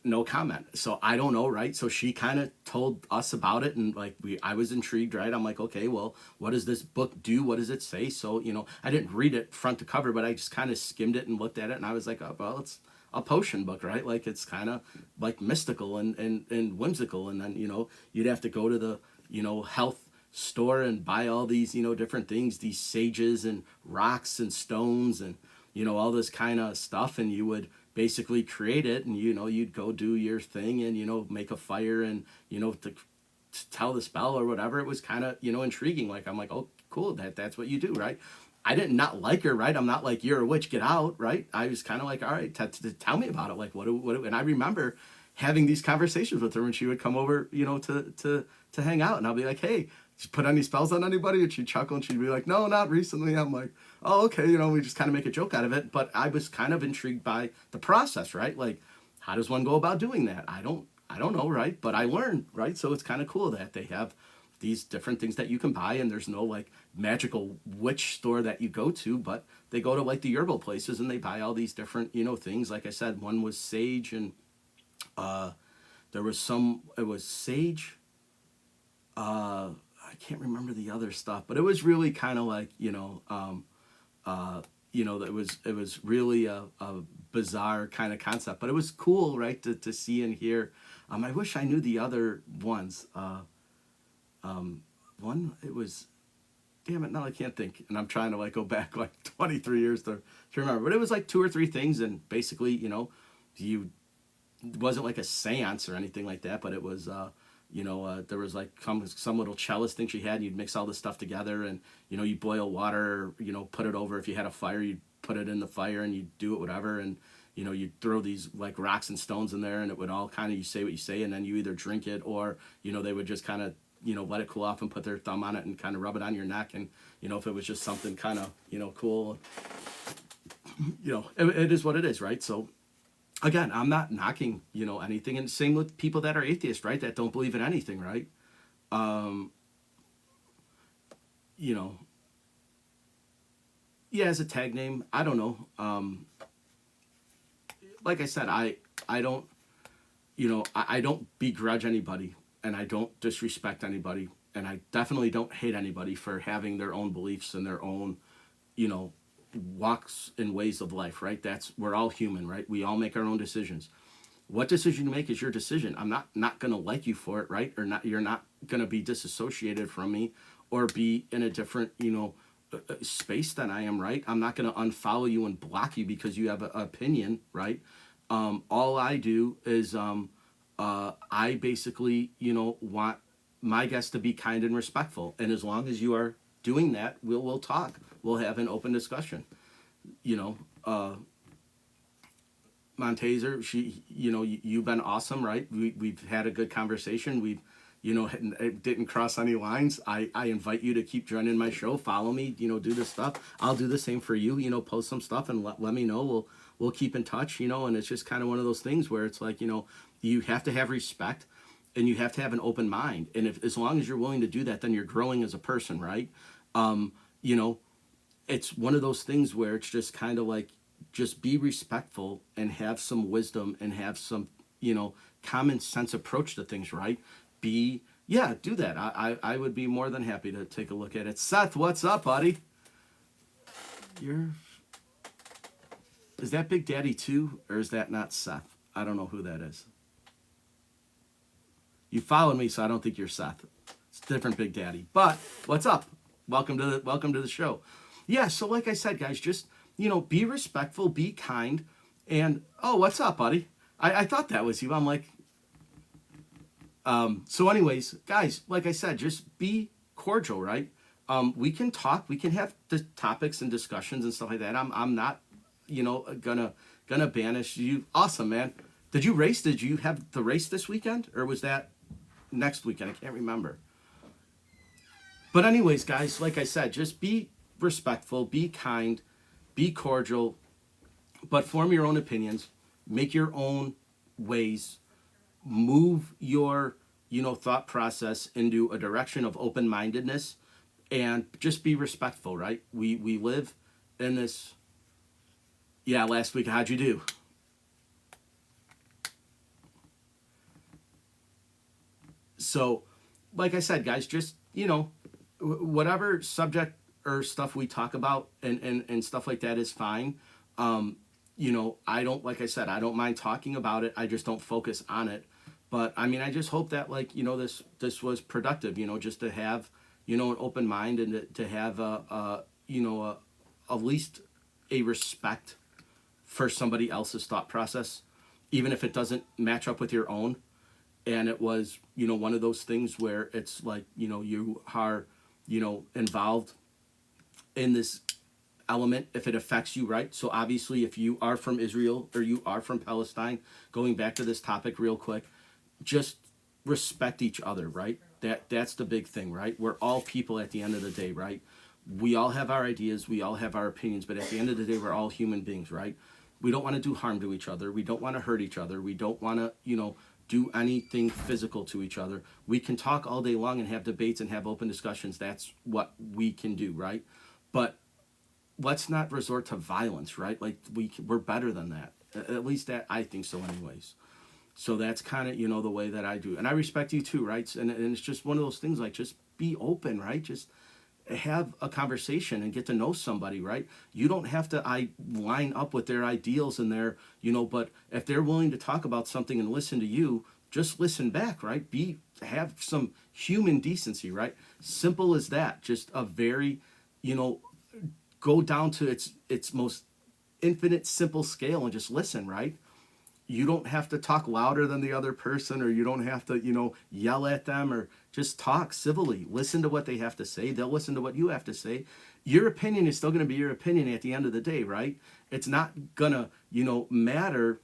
no comment. So I don't know, right? So she kind of told us about it, and like I was intrigued, right? I'm like, okay, well, what does this book do? What does it say? So I didn't read it front to cover, but I just kind of skimmed it and looked at it, and I was like, oh, well, it's a potion book, right? Like it's kind of like mystical and whimsical, and then you'd have to go to the health store and buy all these different things, these sages and rocks and stones and all this kind of stuff, and you would basically create it, and you'd go do your thing and make a fire and to tell the spell or whatever. It was kind of intriguing. Like I'm like, oh cool, that's what you do, right? I did not like her, right? I'm not like, you're a witch, get out, right? I was kind of like, all right, tell me about it. Like, what? And I remember having these conversations with her when she would come over, to hang out, and I'll be like, hey, did you put any spells on anybody? And she'd chuckle, and she'd be like, no, not recently. I'm like, oh, okay, we just kind of make a joke out of it. But I was kind of intrigued by the process, right? Like, how does one go about doing that? I don't know, right? But I learned, right? So it's kind of cool that they have these different things that you can buy, and there's no like magical witch store that you go to, but they go to like the herbal places and they buy all these different things. Like I said, one was sage, and there was it was sage, I can't remember the other stuff, but it was really kind of like it was really a bizarre kind of concept, but it was cool, right, to see and hear. I wish I knew the other ones. One, it was, damn it, now I can't think, and I'm trying to like go back like 23 years to remember, but it was like two or three things, and basically you it wasn't like a seance or anything like that, but it was there was like some little cellist thing she had, and you'd mix all this stuff together, and you boil water, put it over, if you had a fire, you'd put it in the fire and you'd do it whatever, and you'd throw these like rocks and stones in there, and it would all kind of, you say what you say, and then you either drink it, or they would just kind of let it cool off and put their thumb on it and kind of rub it on your neck, and if it was just something kind of cool, it is what it is, right? So again, I'm not knocking anything, and same with people that are atheists, right, that don't believe in anything, right? Yeah, as a tag name, I don't know. Like I said, I don't I don't begrudge anybody, and I don't disrespect anybody, and I definitely don't hate anybody for having their own beliefs and their own walks and ways of life, right? We're all human, right? We all make our own decisions. What decision you make is your decision. I'm not gonna like you for it, right? Or not, you're not gonna be disassociated from me or be in a different space than I am, right? I'm not gonna unfollow you and block you because you have an opinion, right? All I do is I basically want my guests to be kind and respectful, and as long as you are doing that, we'll talk. We'll have an open discussion. Montaser, you've been awesome, right? We've had a good conversation. We've, it didn't cross any lines. I invite you to keep joining my show. Follow me, do this stuff. I'll do the same for you. Post some stuff and let me know. We'll keep in touch, and it's just kind of one of those things where it's like, you have to have respect, and you have to have an open mind. And as long as you're willing to do that, then you're growing as a person, right? It's one of those things where it's just kind of like, just be respectful and have some wisdom and have some, common sense approach to things, right? Do that. I would be more than happy to take a look at it. Seth, what's up, buddy? Is that Big Daddy 2, or is that not Seth? I don't know who that is. You followed me, so I don't think you're Seth. It's a different Big Daddy. But what's up? Welcome to the show. Yeah, so like I said, guys, just be respectful, be kind, and oh, what's up, buddy? I thought that was you. I'm like, so anyways, guys, like I said, just be cordial, right? We can talk, we can have the topics and discussions and stuff like that. I'm not, gonna banish you. Awesome, man. Did you race? Did you have the race this weekend, or was that next weekend? I can't remember. But anyways, guys, like I said, just be respectful, be kind, be cordial, but form your own opinions, make your own ways, move your, thought process into a direction of open-mindedness, and just be respectful, right? We live in this. Yeah, last week, how'd you do? So, like I said, guys, just, whatever subject or stuff we talk about, and stuff like that is fine. I don't, like I said, I don't mind talking about it. I just don't focus on it. But I mean, I just hope that, like, this was productive, just to have, an open mind, and to have at least a respect for somebody else's thought process, even if it doesn't match up with your own. And it was, one of those things where it's like, you are, involved in this element if it affects you, right? So obviously, if you are from Israel or you are from Palestine, going back to this topic real quick, just respect each other, right? That's the big thing, right? We're all people at the end of the day, right? We all have our ideas, we all have our opinions, but at the end of the day, we're all human beings, right? We don't want to do harm to each other. We don't want to hurt each other. We don't want to, do anything physical to each other. We can talk all day long and have debates and have open discussions. That's what we can do, right? But let's not resort to violence, right? Like, we're better than that. At least that I think so, anyways. So that's kind of, the way that I do. And I respect you too, right? And it's just one of those things, like, just be open, right? Just have a conversation and get to know somebody, right? You don't have to line up with their ideals and their, but if they're willing to talk about something and listen to you, just listen back, right? Have some human decency, right? Simple as that. Just a very, go down to its most infinite simple scale and just listen, right? You don't have to talk louder than the other person, or you don't have to, yell at them, or just talk civilly. Listen to what they have to say. They'll listen to what you have to say. Your opinion is still going to be your opinion at the end of the day, right? It's not going to, matter,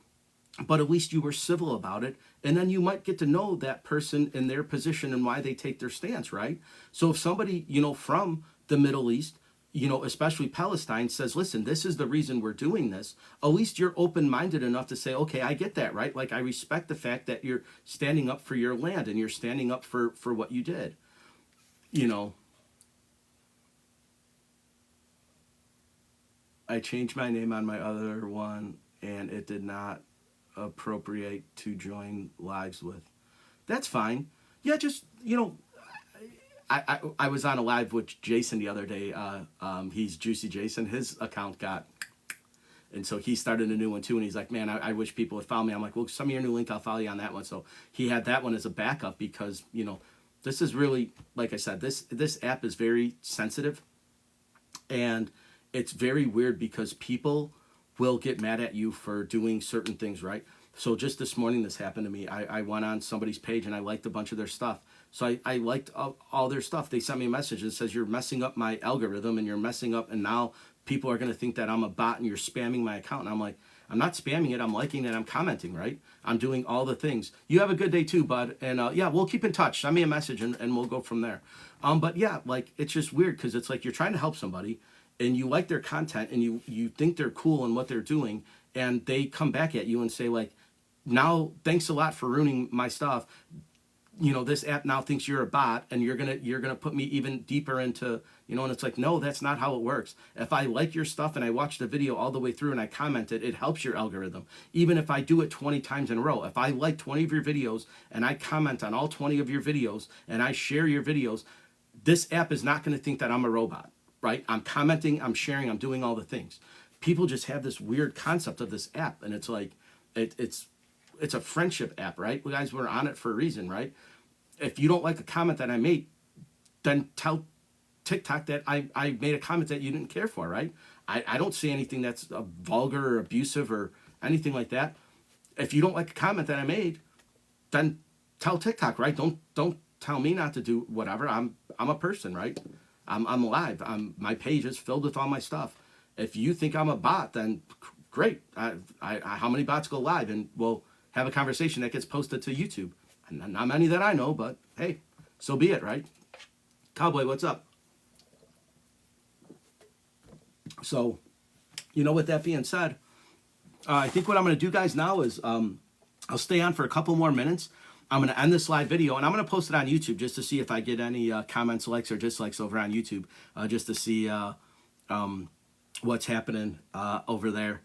but at least you were civil about it. And then you might get to know that person and their position and why they take their stance, right? So if somebody, from the Middle East, especially Palestine, says, listen, this is the reason we're doing this, at least you're open-minded enough to say, okay, I get that, right? Like, I respect the fact that you're standing up for your land and you're standing up for what you did. I changed my name on my other one, and it did not appropriate to join lives with. That's fine. Yeah, just, I was on a live with Jason the other day. He's Juicy Jason. His account got, and so he started a new one too. And he's like, man, I wish people would follow me. I'm like, well, send me your new link. I'll follow you on that one. So he had that one as a backup because, this is really, like I said, this app is very sensitive, and it's very weird because people will get mad at you for doing certain things, right? So just this morning, this happened to me. I went on somebody's page and I liked a bunch of their stuff. So I liked all their stuff. They sent me a message that says, you're messing up my algorithm, and you're messing up, and now people are going to think that I'm a bot and you're spamming my account. And I'm like, I'm not spamming it. I'm liking it. I'm commenting, right? I'm doing all the things. You have a good day too, bud. And yeah, we'll keep in touch. Send me a message and we'll go from there. But yeah, like, it's just weird because it's like you're trying to help somebody and you like their content and you think they're cool in what they're doing, and they come back at you and say, like, now, thanks a lot for ruining my stuff. This app now thinks you're a bot, and you're gonna put me even deeper into, and it's like, no, that's not how it works. If I like your stuff and I watch the video all the way through and I comment it, it helps your algorithm. Even if I do it 20 times in a row, if I like 20 of your videos and I comment on all 20 of your videos and I share your videos, this app is not going to think that I'm a robot, right? I'm commenting, I'm sharing, I'm doing all the things. People just have this weird concept of this app, and it's like, it's a friendship app, right? You guys, were on it for a reason, right? If you don't like a comment that I made, then tell TikTok that I made a comment that you didn't care for, right? I don't see anything that's vulgar or abusive or anything like that. If you don't like a comment that I made, then tell TikTok, right? Don't tell me not to do whatever. I'm a person, right? I'm alive. My page is filled with all my stuff. If you think I'm a bot, then great. How many bots go live, and we'll have a conversation that gets posted to YouTube. Not many that I know, but hey, so be it, right? Cowboy, what's up? So, with that being said, I think what I'm going to do, guys, now is I'll stay on for a couple more minutes. I'm going to end this live video, and I'm going to post it on YouTube just to see if I get any comments, likes, or dislikes over on YouTube, just to see what's happening over there.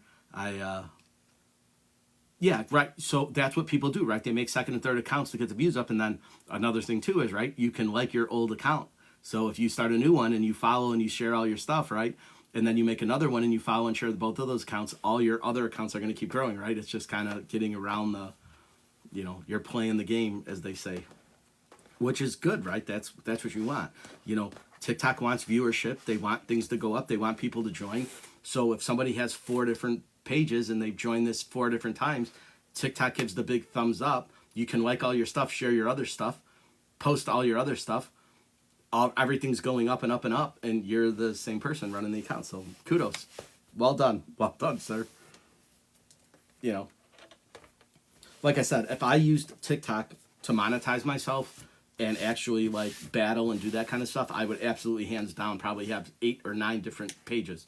Yeah, right. So that's what people do, right? They make second and third accounts to get the views up. And then another thing too is, right, you can like your old account. So if you start a new one and you follow and you share all your stuff, right, and then you make another one and you follow and share both of those accounts, all your other accounts are going to keep growing, right? It's just kind of getting around the, you're playing the game, as they say, which is good, right? That's what you want. TikTok wants viewership. They want things to go up. They want people to join. So if somebody has 4 different pages and they've joined this 4 different times, TikTok gives the big thumbs up. You can like all your stuff, share your other stuff, post all your other stuff. Everything's going up and up and up, and you're the same person running the account. So kudos. Well done, sir. Like I said, if I used TikTok to monetize myself and actually like battle and do that kind of stuff, I would absolutely, hands down, probably have 8 or 9 different pages.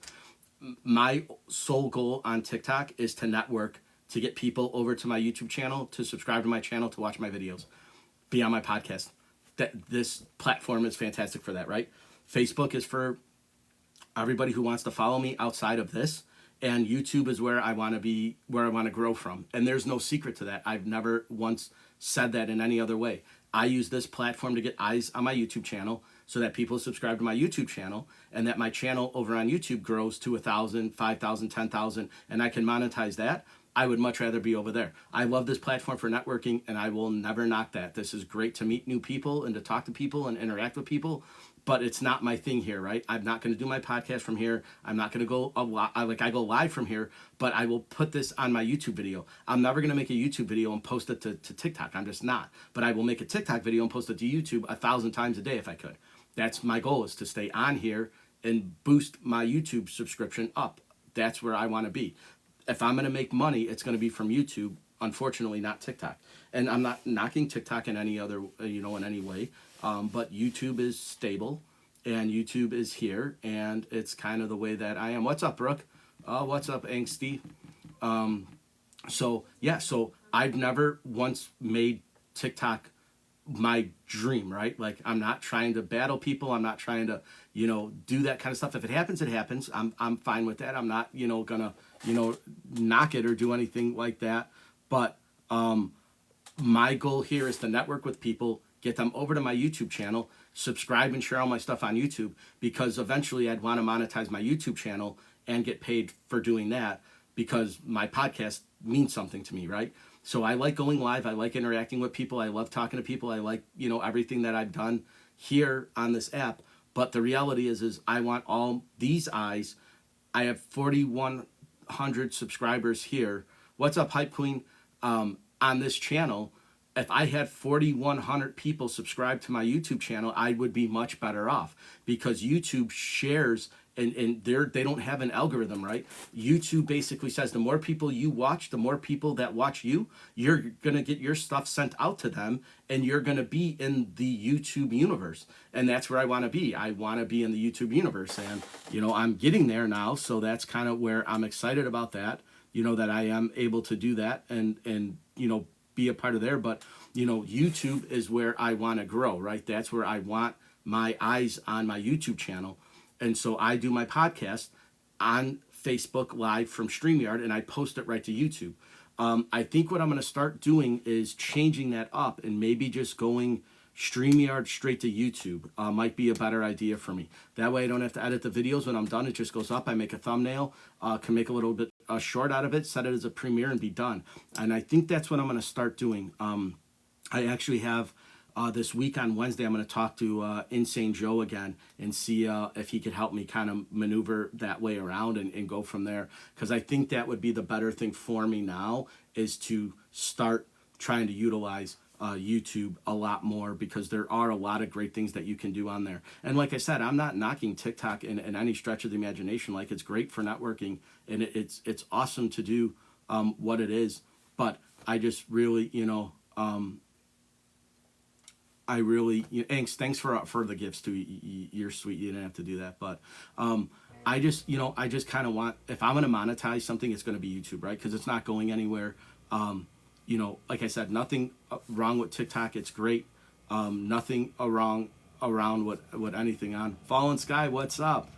My sole goal on TikTok is to network, to get people over to my YouTube channel, to subscribe to my channel, to watch my videos, be on my podcast. This platform is fantastic for that, right? Facebook is for everybody who wants to follow me outside of this, and YouTube is where I want to be, where I want to grow from. And there's no secret to that. I've never once said that in any other way. I use this platform to get eyes on my YouTube channel so that people subscribe to my YouTube channel, and that my channel over on YouTube grows to 1,000, 5,000, 10,000, and I can monetize that. I would much rather be over there. I love this platform for networking, and I will never knock that. This is great to meet new people and to talk to people and interact with people, but it's not my thing here, right? I'm not going to do my podcast from here. I'm not going to go I go live from here, but I will put this on my YouTube video. I'm never going to make a YouTube video and post it to TikTok. I'm just not. But I will make a TikTok video and post it to YouTube 1,000 times a day if I could. That's my goal, is to stay on here and boost my YouTube subscription up. That's where I want to be. If I'm going to make money, it's going to be from YouTube, unfortunately, not TikTok. And I'm not knocking TikTok in any other, in any way. But YouTube is stable, and YouTube is here, and it's kind of the way that I am. What's up, Brooke? What's up, Angsty? So I've never once made TikTok my dream, right? Like, I'm not trying to battle people. I'm not trying to, do that kind of stuff. If it happens, it happens. I'm fine with that. I'm not, gonna, knock it or do anything like that. But my goal here is to network with people, get them over to my YouTube channel, subscribe and share all my stuff on YouTube, because eventually I'd want to monetize my YouTube channel and get paid for doing that, because my podcast means something to me, right? So I like going live. I like interacting with people. I love talking to people. I like, everything that I've done here on this app. But the reality is I want all these eyes. I have 4,100 subscribers here. What's up, Hype Queen? On this channel. If I had 4,100 people subscribe to my YouTube channel, I would be much better off, because YouTube shares, and they don't have an algorithm, right? YouTube basically says the more people you watch, the more people that watch you, you're going to get your stuff sent out to them, and you're going to be in the YouTube universe. And that's where I want to be. I want to be in the YouTube universe, and, I'm getting there now. So that's kind of where I'm excited about that, that I am able to do that and be a part of there. But YouTube is where I want to grow, right? That's where I want my eyes on my YouTube channel. And so I do my podcast on Facebook Live from StreamYard, and I post it right to YouTube. I think what I'm going to start doing is changing that up, and maybe just going StreamYard straight to YouTube might be a better idea for me. That way I don't have to edit the videos. When I'm done, it just goes up. I make a thumbnail, can make a little bit short out of it, set it as a premiere, and be done. And I think that's what I'm going to start doing. I actually have this week on Wednesday, I'm going to talk to Insane Joe again and see if he could help me kind of maneuver that way around and go from there. Because I think that would be the better thing for me now, is to start trying to utilize YouTube a lot more, because there are a lot of great things that you can do on there. And like I said, I'm not knocking TikTok in any stretch of the imagination. Like, it's great for networking, and it's awesome to do what it is. But I just really, thanks for the gifts too. You're sweet. You didn't have to do that, but I just, I just kind of want, if I'm going to monetize something, it's going to be YouTube, right? Because it's not going anywhere. Like I said, nothing wrong with TikTok. It's great. Nothing around what anything on Fallen Sky. What's up?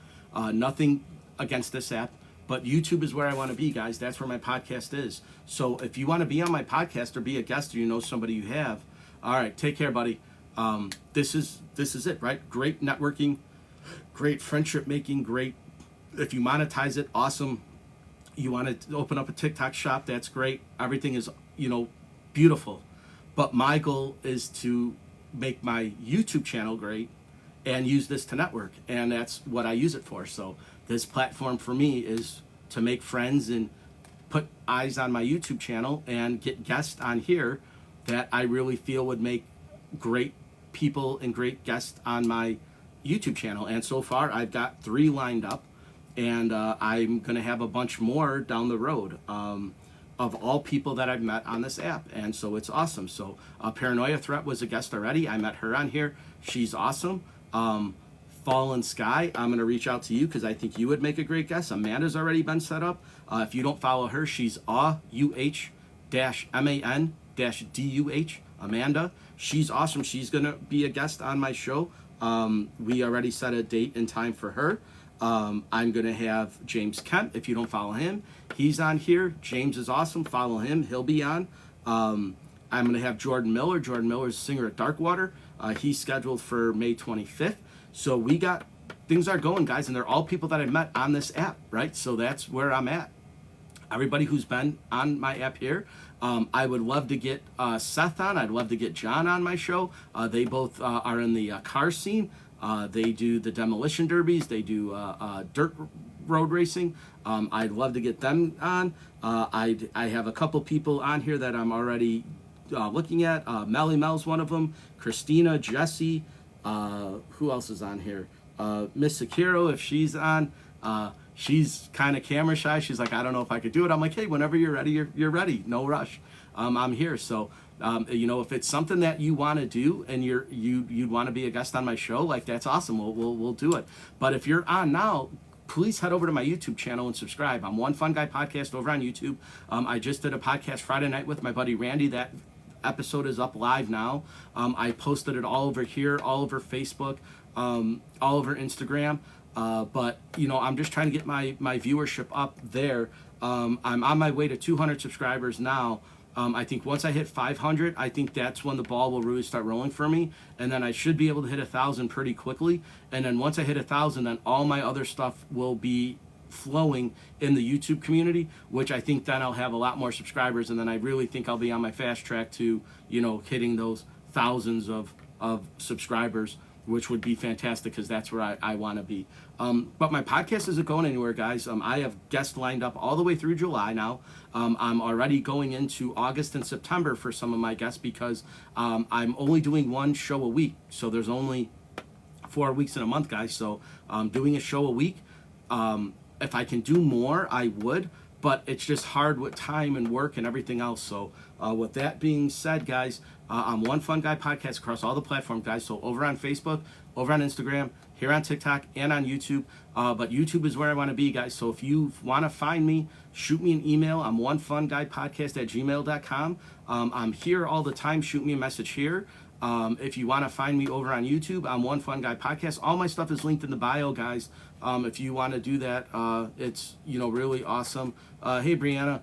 Nothing against this app, but YouTube is where I want to be, guys. That's where my podcast is. So if you want to be on my podcast or be a guest, or you know somebody you have, all right, take care, buddy. This is it, right? Great networking, great friendship making, great. If you monetize it, awesome. You want to open up a TikTok shop, that's great. Everything is, beautiful. But my goal is to make my YouTube channel great and use this to network. And that's what I use it for. So this platform for me is to make friends and put eyes on my YouTube channel and get guests on here that I really feel would make great people and great guests on my YouTube channel. And so far I've got 3 lined up, and I'm going to have a bunch more down the road of all people that I've met on this app. And so it's awesome. So Paranoia Threat was a guest already. I met her on here. She's awesome. Fallen Sky, I'm going to reach out to you because I think you would make a great guest. Amanda's already been set up. If you don't follow her, she's AUH-MAN-DUH, Amanda. She's awesome. She's going to be a guest on my show. We already set a date and time for her. I'm going to have James Kemp. If you don't follow him, he's on here. James is awesome. Follow him. He'll be on. I'm going to have Jordan Miller. Jordan Miller is a singer at Darkwater. He's scheduled for May 25th. So things are going, guys, and they're all people that I met on this app, right? So that's where I'm at. Everybody who's been on my app here, I would love to get Seth on. I'd love to get John on my show. They both are in the car scene. They do the demolition derbies. They do dirt road racing. I'd love to get them on. I have a couple people on here that I'm already looking at. Melly Mel's one of them. Christina, Jesse. Who else is on here? Miss Sakiro, if she's on. She's kind of camera shy. She's like, I don't know if I could do it. I'm like, hey, whenever you're ready, you're ready. No rush. I'm here. So, if it's something that you want to do and you'd want to be a guest on my show, like, that's awesome. We'll do it. But if you're on now, please head over to my YouTube channel and subscribe. I'm One Fun Guy Podcast over on YouTube. I just did a podcast Friday night with my buddy Randy. That episode is up live now. I posted it all over here, all over Facebook, all over Instagram. But I'm just trying to get my viewership up there. I'm on my way to 200 subscribers now. I think once I hit 500, I think that's when the ball will really start rolling for me. And then I should be able to hit 1,000 pretty quickly. And then once I hit 1,000, then all my other stuff will be flowing in the YouTube community, which I think then I'll have a lot more subscribers. And then I really think I'll be on my fast track to, hitting those thousands of subscribers, which would be fantastic because that's where I want to be. But my podcast isn't going anywhere, guys. I have guests lined up all the way through July now. I'm already going into August and September for some of my guests because I'm only doing one show a week. So there's only 4 weeks in a month, guys. So I'm doing a show a week. If I can do more, I would. But it's just hard with time and work and everything else. So with that being said, guys, I'm One Fun Guy Podcast across all the platforms, guys. So over on Facebook, over on Instagram, here on TikTok, and on YouTube. But YouTube is where I want to be, guys. So if you want to find me, shoot me an email. I'm onefunguypodcast@gmail.com. I'm here all the time. Shoot me a message here. If you want to find me over on YouTube, I'm One Fun Guy Podcast. All my stuff is linked in the bio, guys. If you want to do that, it's really awesome. Hey, Brianna,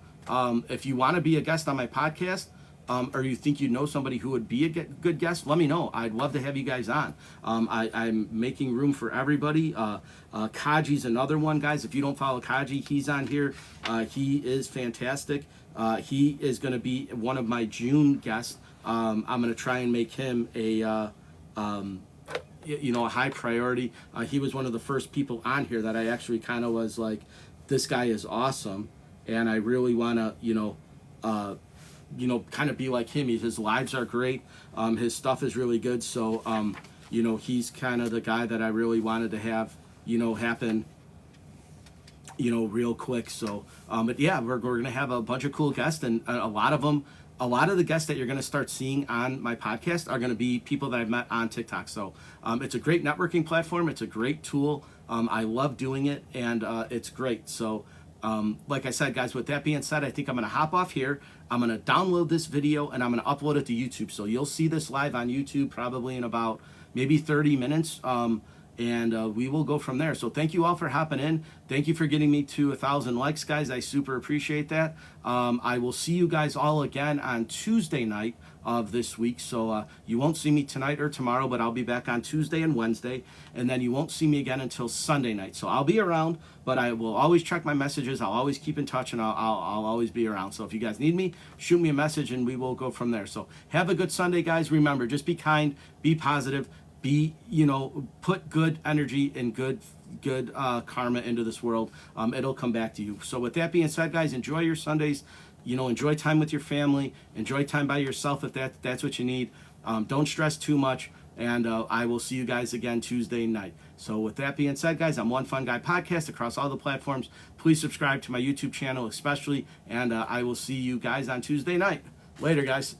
if you want to be a guest on my podcast, or you think you know somebody who would be a good guest, let me know. I'd love to have you guys on. I'm making room for everybody. Kaji's another one, guys. If you don't follow Kaji, he's on here. He is fantastic. He is going to be one of my June guests. I'm going to try and make him a high priority. He was one of the first people on here that I actually kind of was like, this guy is awesome, and I really want to, kind of be like him. His lives are great. His stuff is really good. So, he's kind of the guy that I really wanted to have, happen, real quick. So, but yeah, we're going to have a bunch of cool guests, and a lot of the guests that you're going to start seeing on my podcast are going to be people that I've met on TikTok. So it's a great networking platform. It's a great tool. I love doing it, and it's great. So like I said, guys, with that being said, I think I'm going to hop off here. I'm going to download this video and I'm going to upload it to YouTube. So you'll see this live on YouTube probably in about maybe 30 minutes. And we will go from there. So thank you all for hopping in. Thank you for getting me to 1,000 likes, guys. I super appreciate that. I will see you guys all again on Tuesday night of this week. So you won't see me tonight or tomorrow, but I'll be back on Tuesday and Wednesday. And then you won't see me again until Sunday night. So I'll be around, but I will always check my messages. I'll always keep in touch, and I'll always be around. So if you guys need me, shoot me a message and we will go from there. So have a good Sunday, guys. Remember, just be kind, be positive. Put good energy and good karma into this world. It'll come back to you. So with that being said, guys, enjoy your Sundays. Enjoy time with your family. Enjoy time by yourself if that's what you need. Don't stress too much. And I will see you guys again Tuesday night. So with that being said, guys, I'm One Fun Guy Podcast across all the platforms. Please subscribe to my YouTube channel especially. And I will see you guys on Tuesday night. Later, guys.